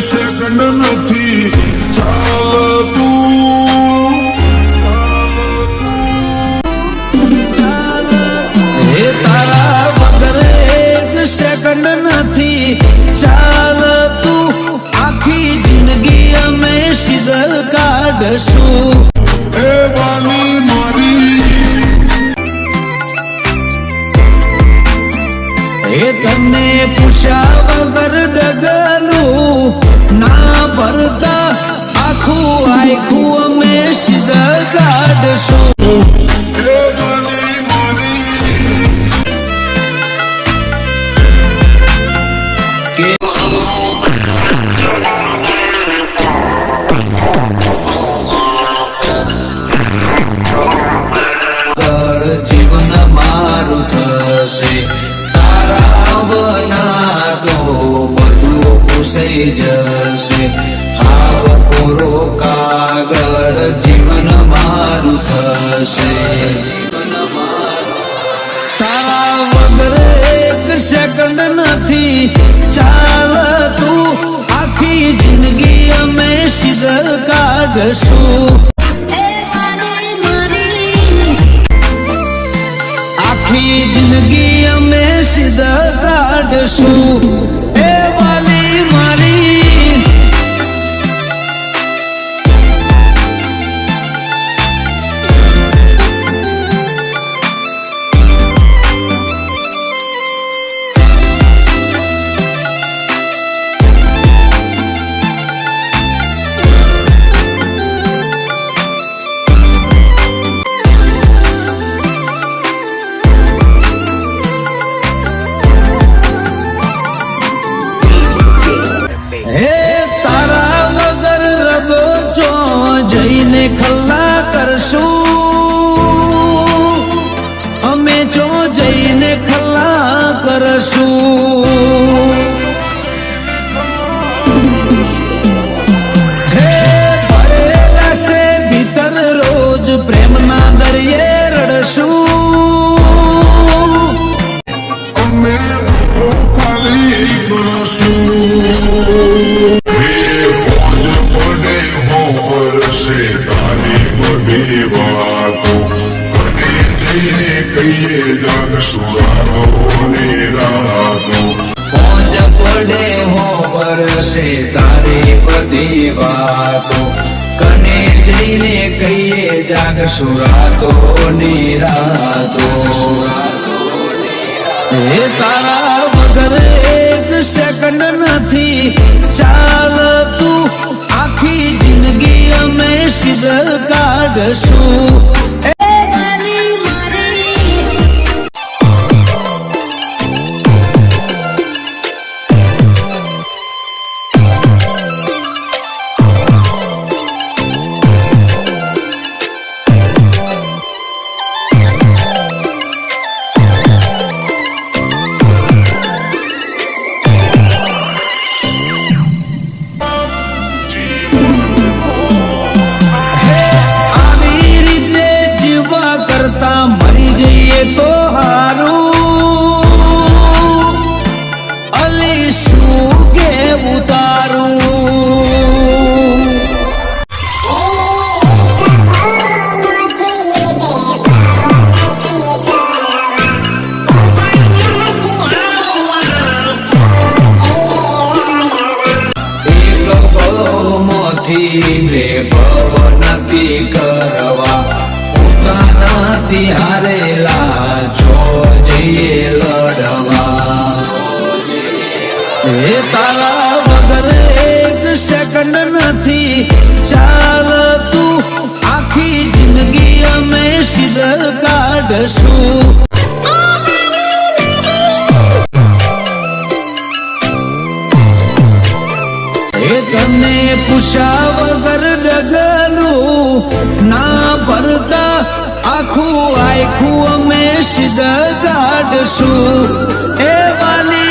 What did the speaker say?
second નથી ચાલતું હે તારા વગર એક સેકન્ડ નથી ચાલતું આખી જિંદગી અમે સિદ્ધ કાઢશું એ વાલી મારી એ તને પૂછ્યા વગર ડગલું ના ભરતા આખું આખું અમે સિદ્ધ કાઢશું એ વાલી મારી જીવન મારું થશે તારા બના તો બધું પૂછાઈ જશે હાવ કોરો કાગળ જીવન મારું થશે તારા વગર એક સેકન્ડ નથી ચાલતું આખી જિંદગી અમે સિદ્ધ કાઢશું આખી જિંદગી અમે સિદ્ધ કાઢશું એ વાલી મારી હે તારા વગર રગો ચો જઈને ખલ્લા કરશું અમે ચો જઈને ખલ્લા કરશું હે ભરેલા છે ભીતર રોજ પ્રેમના દરિયે રડશું અમે ખાલી કરશું તારી બધી વાતો અને જઈને કહીએ જાગશું રાતો પોંજ પડે હો વરસે તારી બધી વાતો કને જઈને કહીએ જાગશું રાતો નિરાતો હે તારા વગર એક સેકન્ડ નથી ચાલતું આખી જિંદગી અમે સિદ્ધ કાઢશું મરી જઈએ તો હારું અલી શું કેવું તારું એક મોથી રે ભવ નથી કરવા નથી હારેલા જો જઈએ લડવા હે તારા વગર એક સેકન્ડ નથી ચાલતું આખી જિંદગી અમે સિદ્ધ કાઢશું હે તને પૂછ્યા વગર ડગલું ના ભરતા આખું આખું અમે સિદ્ધ કાઢશું એ વાલી